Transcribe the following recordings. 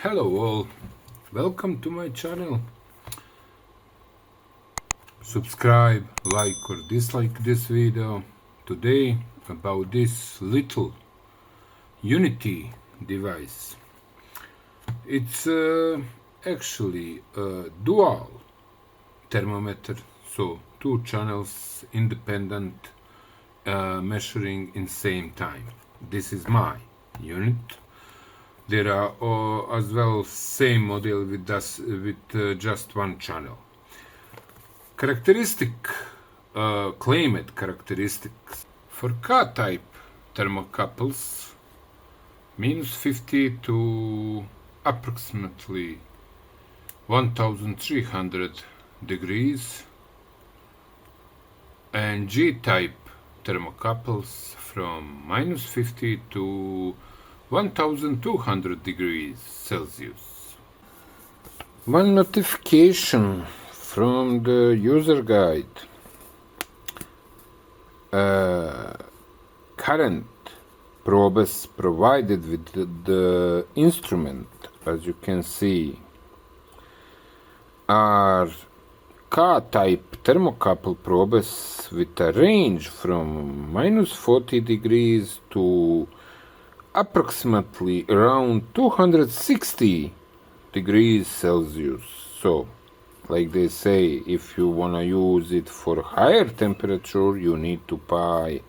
Hello all, welcome to my channel. Subscribe, like or dislike this video. Today about this little UNI T device. It's actually a dual thermometer, so two channels independent measuring in same time. This is my unit. There are as well same model with just one channel. Claimed characteristics for K-type thermocouples, -50 to approximately 1300 degrees, and G-type thermocouples from -50 to 1200 degrees Celsius. One notification from the user guide. Current probes provided with the instrument, as you can see, are K-type thermocouple probes with a range from -40 degrees to approximately around 260 degrees Celsius. So, like they say, if you wanna use it for higher temperature, you need to buy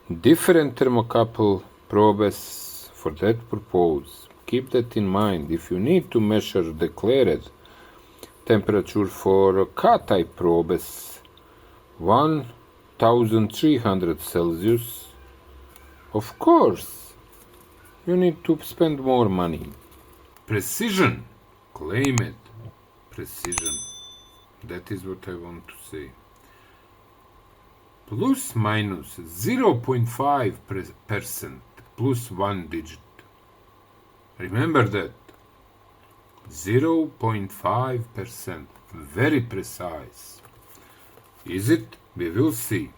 different thermocouple probes for that purpose. Keep that in mind. If you need to measure declared temperature for K-type probes 1300 Celsius, of course you need to spend more money. Precision, claimed precision, that is what I want to say. Plus minus 0.5% plus one digit. Remember that. 0.5%. Very precise. Is it? We will see.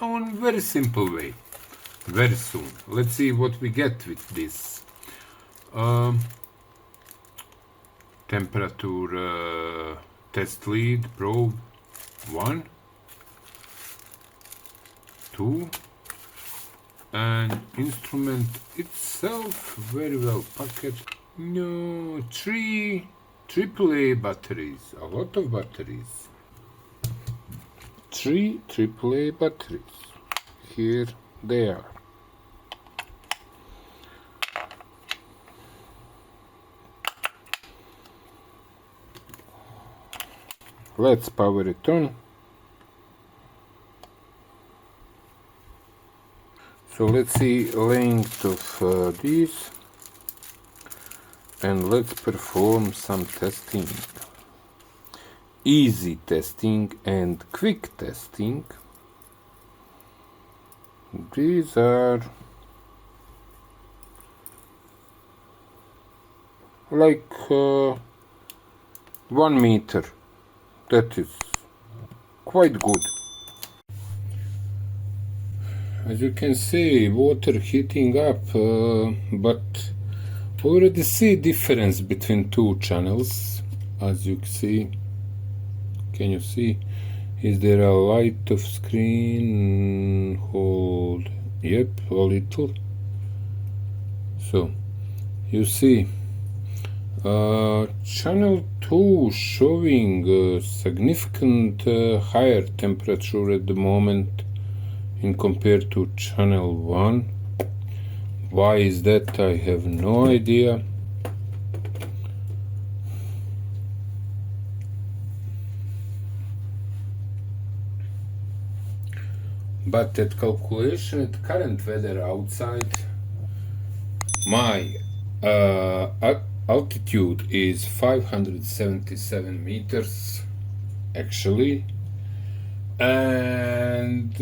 On very simple way. Very soon. Let's see what we get with this. Temperature test lead probe 1, 2, and instrument itself very well packaged. No, 3 AAA batteries, a lot of batteries. 3 AAA batteries. Here they are. Let's power it on. So let's see length of these, and let's perform some testing. Easy testing and quick testing. These are like 1 meter. That is quite good. As you can see, water heating up, but already see difference between two channels. As you see, can you see? Is there a light of screen? Hold. Yep, a little. So you see, channel 2 showing significant higher temperature at the moment in compared to channel 1. Why is that? I have no idea. But at calculation at current weather outside, my altitude is 577 meters actually, and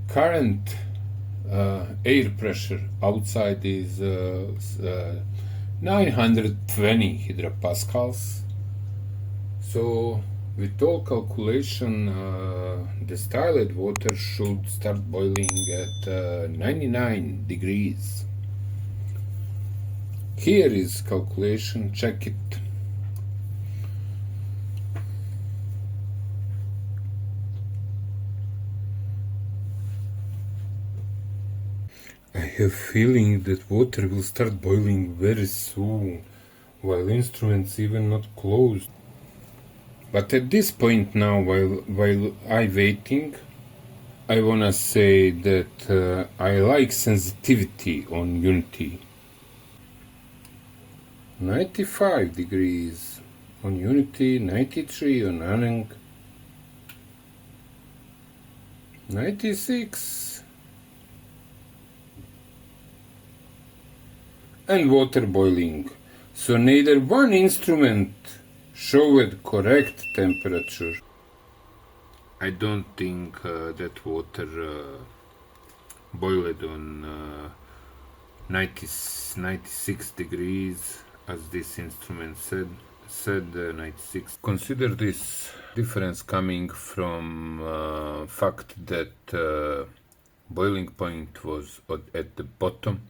current air pressure outside is 920 hydropascals. So with all calculation, distilled water should start boiling at 99 degrees. Here is calculation, check it. I have feeling that water will start boiling very soon, while instruments even not closed. But at this point now, while I waiting, I wanna say that I like sensitivity on UNI. 95 degrees on UNI, 93 on Aneng, 96, and water boiling. So neither one instrument showed correct temperature. I don't think that water boiled on 96 degrees, as this instrument said 96. Consider this difference coming from fact that boiling point was at the bottom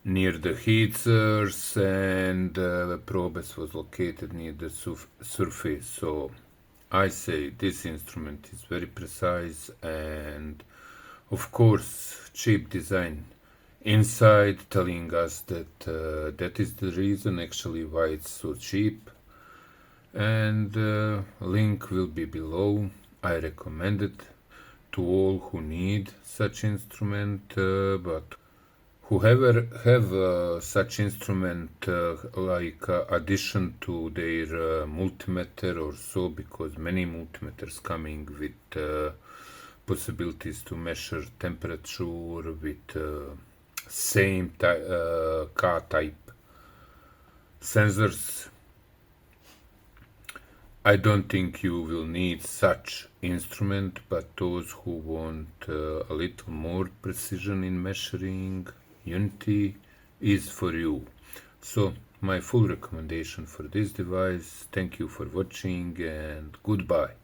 near the heat source, and the probes was located near the surface. So I say this instrument is very precise, and of course cheap design inside telling us that that is the reason actually why it's so cheap. And link will be below. I recommend it to all who need such instrument, but whoever have such instrument like addition to their multimeter or so, because many multimeters coming with possibilities to measure temperature with same K-type sensors. I don't think you will need such instrument, but those who want a little more precision in measuring, UNI is for you. So my full recommendation for this device. Thank you for watching and goodbye.